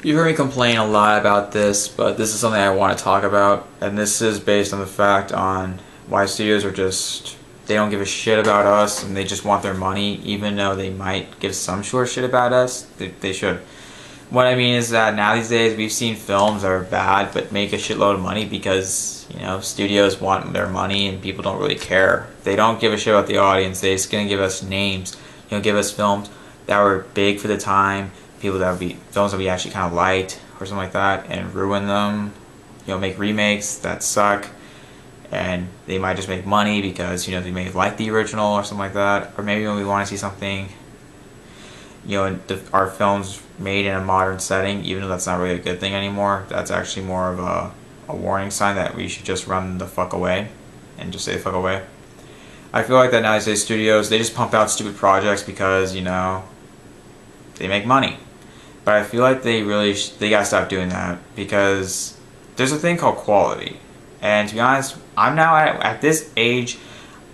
You've heard me complain a lot about this, but this is something I want to talk about, and this is based on the fact on why studios are just, they don't give a shit about us, and they just want their money, even though they might give some sort of shit about us. They should. What I mean is that now these days we've seen films that are bad but make a shitload of money because, studios want their money and people don't really care. They don't give a shit about the audience. They're just gonna give us names, give us films that were big for the time, films that we actually kind of liked or something like that, and ruin them. Make remakes that suck, and they might just make money because they may like the original or something like that. Or maybe when we want to see something, our films made in a modern setting, even though that's not really a good thing anymore, that's actually more of a warning sign that we should just run the fuck away and just say the fuck away. I feel like that nowadays studios, they just pump out stupid projects because they make money. But I feel like they gotta stop doing that, because there's a thing called quality. And to be honest, I'm now at this age,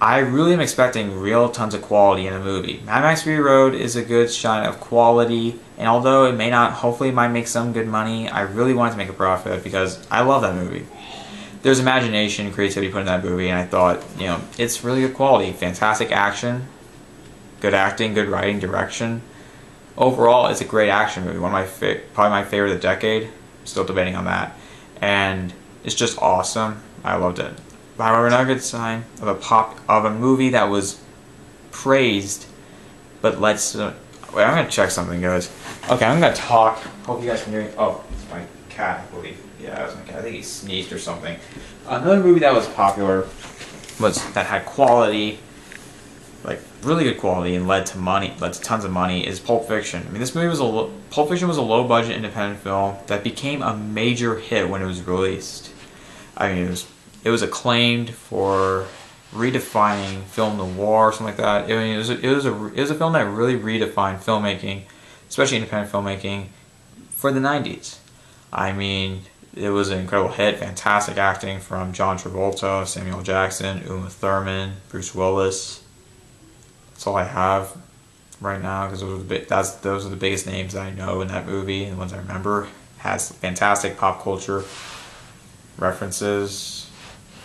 I really am expecting real tons of quality in a movie. Mad Max Fury Road is a good shot of quality, and although it may not, hopefully it might make some good money, I really want to make a profit because I love that movie. There's imagination, creativity put in that movie, and I thought, it's really good quality. Fantastic action, good acting, good writing, direction. Overall, it's a great action movie. One of probably my favorite of the decade. Still debating on that. And it's just awesome. I loved it. However, another good sign of a movie that was praised, but wait, I'm gonna check something, guys. Okay, I'm gonna talk. Hope you guys can hear me. Oh, it's my cat, I believe. Yeah, it was my cat. I think he sneezed or something. Another movie that was popular, that had quality, like really good quality, and led to tons of money, is Pulp Fiction. I mean, Pulp Fiction was a low-budget independent film that became a major hit when it was released. I mean, it was acclaimed for redefining film noir or something like that. I mean, it was a film that really redefined filmmaking, especially independent filmmaking, for the 90s. I mean, it was an incredible hit. Fantastic acting from John Travolta, Samuel Jackson, Uma Thurman, Bruce Willis. That's all I have right now, because those are the biggest names that I know in that movie, and the ones I remember. Has fantastic pop culture references,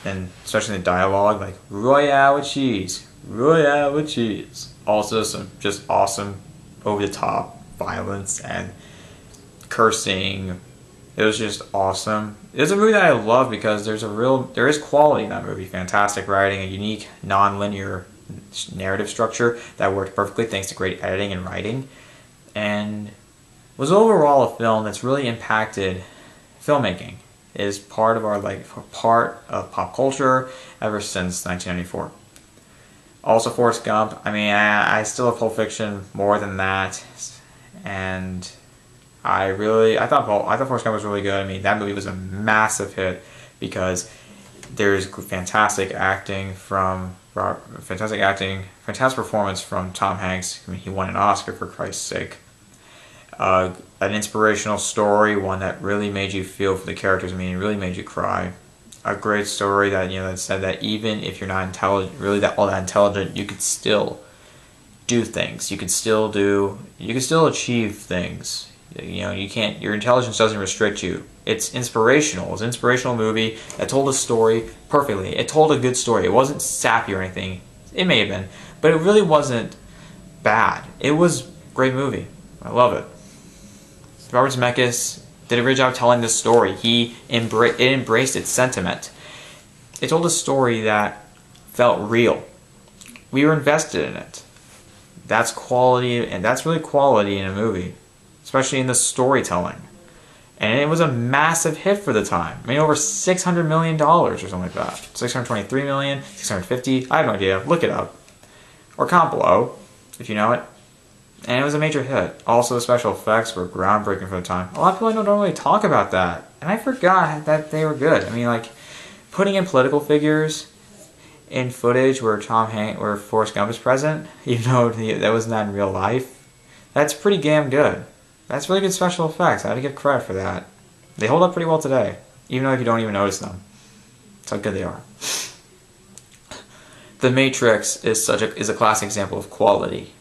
and especially the dialogue, like Royale with cheese, Royale with cheese. Also some just awesome over the top violence and cursing. It was just awesome. It's a movie that I love because there is quality in that movie. Fantastic writing, a unique non-linear narrative structure that worked perfectly thanks to great editing and writing, and was overall a film that's really impacted filmmaking. It is part of part of pop culture ever since 1994. Also, Forrest Gump. I mean, I still have Pulp Fiction more than that, and I thought Forrest Gump was really good. I mean, that movie was a massive hit because there's fantastic performance from Tom Hanks. I mean, he won an Oscar, for Christ's sake. An inspirational story, one that really made you feel for the characters. I mean, it really made you cry. A great story that that said that even if you're not all that intelligent, you could still do things. You could still achieve things. Your intelligence doesn't restrict you. It's inspirational. It's an inspirational movie that told a story perfectly. It told a good story. It wasn't sappy or anything. It may have been, but it really wasn't bad. It was a great movie. I love it. Robert Zemeckis did a great job telling this story. It embraced its sentiment. It told a story that felt real. We were invested in it. That's quality, and that's really quality in a movie, especially in the storytelling. And it was a massive hit for the time. I mean, over $600 million or something like that. 623 million, 650, I have no idea. Look it up. Or comment below if you know it. And it was a major hit. Also, the special effects were groundbreaking for the time. A lot of people don't really talk about that. And I forgot that they were good. I mean, like, putting in political figures in footage where where Forrest Gump is present, even though that was not in real life, that's pretty damn good. That's really good special effects. I have to give credit for that. They hold up pretty well today, even though you don't even notice them. That's how good they are. The Matrix is a classic example of quality.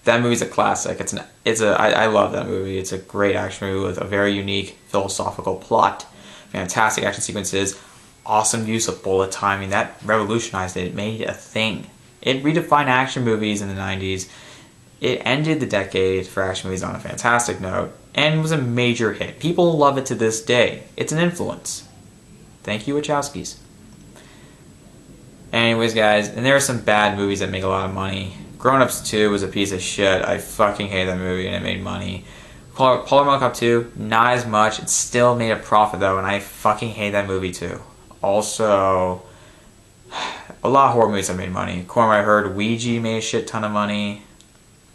That movie's a classic. I love that movie. It's a great action movie with a very unique philosophical plot, fantastic action sequences, awesome use of bullet timing. That revolutionized it. It made it a thing. It redefined action movies in the 90s. It ended the decade for action movies on a fantastic note and was a major hit. People love it to this day. It's an influence. Thank you, Wachowskis. Anyways, guys, and there are some bad movies that make a lot of money. Grown Ups 2 was a piece of shit. I fucking hate that movie, and it made money. Polar Mall Cop 2, not as much. It still made a profit, though, and I fucking hate that movie, too. Also, a lot of horror movies have made money. I heard Ouija made a shit ton of money,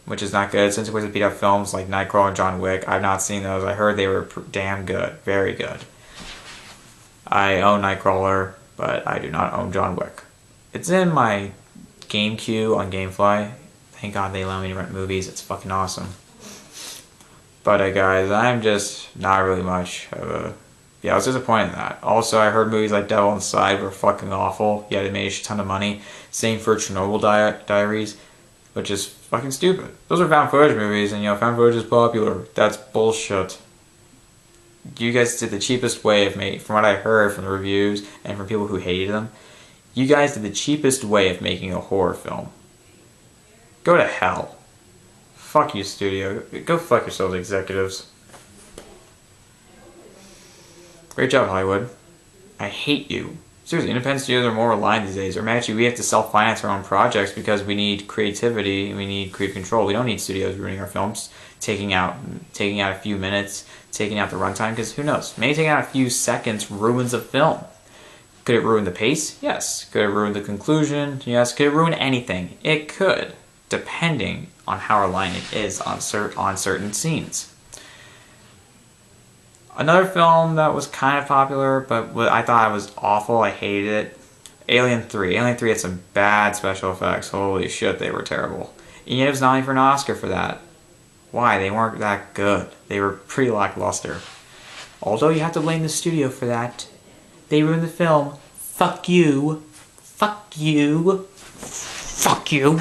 which is not good. Since it was beat up films like Nightcrawler and John Wick, I've not seen those. I heard they were damn good. Very good. I own Nightcrawler, but I do not own John Wick. It's in my game queue on Gamefly. Thank God they allow me to rent movies. It's fucking awesome. But guys, I'm just not really much of a... Yeah, I was disappointed in that. Also, I heard movies like Devil Inside were fucking awful. Yeah, they made a shit ton of money. Same for Chernobyl Diaries, which is fucking stupid. Those are found footage movies, and found footage is popular. That's bullshit. You guys did the cheapest way of making... From what I heard from the reviews and from people who hated them, you guys did the cheapest way of making a horror film. Go to hell. Fuck you, studio. Go fuck yourselves, executives. Great job, Hollywood. I hate you. Seriously, independent studios are more reliant these days. Or actually, we have to self-finance our own projects because we need creativity, we need creative control. We don't need studios ruining our films, taking out a few minutes, taking out the runtime, because who knows? Maybe taking out a few seconds ruins a film. Could it ruin the pace? Yes. Could it ruin the conclusion? Yes. Could it ruin anything? It could, depending on how reliant it is on certain scenes. Another film that was kind of popular, but I thought it was awful, I hated it, Alien 3. Alien 3 had some bad special effects. Holy shit, they were terrible. And yet it was nominated for an Oscar for that. Why? They weren't that good. They were pretty lackluster. Although you have to blame the studio for that. They ruined the film. Fuck you. Fuck you. Fuck you.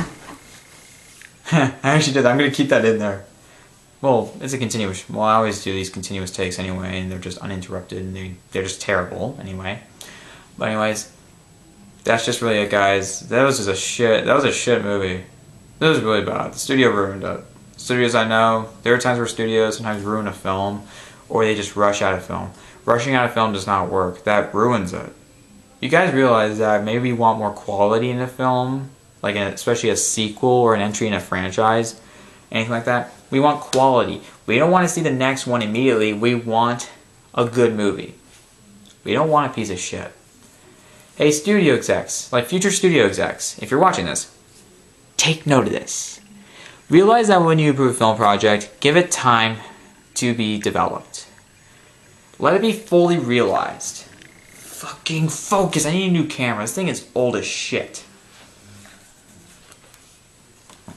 I actually did. I'm going to keep that in there. Well, it's a continuous... Well, I always do these continuous takes anyway, and they're just uninterrupted, and they're just terrible anyway. But anyways, that's just really it, guys. That was just a shit... That was a shit movie. That was really bad. The studio ruined it. Studios I know, there are times where studios sometimes ruin a film, or they just rush out of film. Rushing out of film does not work. That ruins it. You guys realize that maybe we want more quality in a film, like especially a sequel or an entry in a franchise, anything like that. We want quality. We don't want to see the next one immediately. We want a good movie. We don't want a piece of shit. Hey, studio execs, like future studio execs, if you're watching this, take note of this. Realize that when you approve a film project, give it time to be developed. Let it be fully realized. Fucking focus. I need a new camera. This thing is old as shit.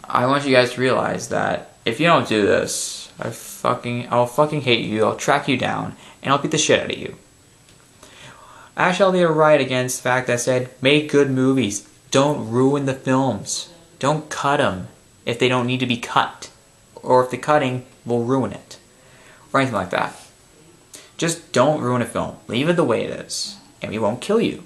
I want you guys to realize that if you don't do this, I'll fucking hate you. I'll track you down and I'll beat the shit out of you. I shall be a right against the fact that I said, make good movies. Don't ruin the films. Don't cut them if they don't need to be cut. Or if the cutting will ruin it. Or anything like that. Just don't ruin a film. Leave it the way it is. And we won't kill you.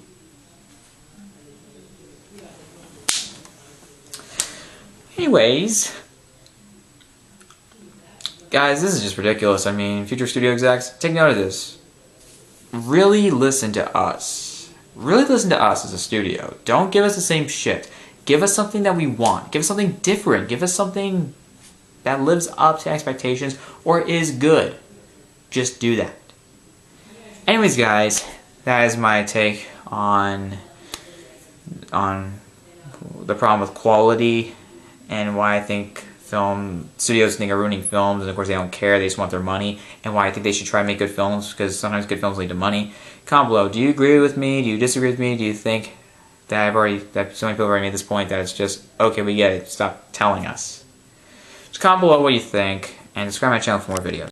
Anyways. Guys, this is just ridiculous. I mean, future studio execs, take note of this. Really listen to us. Really listen to us as a studio. Don't give us the same shit. Give us something that we want. Give us something different. Give us something that lives up to expectations or is good. Just do that. Anyways, guys, that is my take on the problem with quality and why I think studios think are ruining films, and of course they don't care, they just want their money, and why I think they should try to make good films, because sometimes good films lead to money. Comment below, do you agree with me? Do you disagree with me? Do you think that so many people have already made this point that it's just, okay, we get it, stop telling us. Just comment below what you think, and subscribe to my channel for more videos.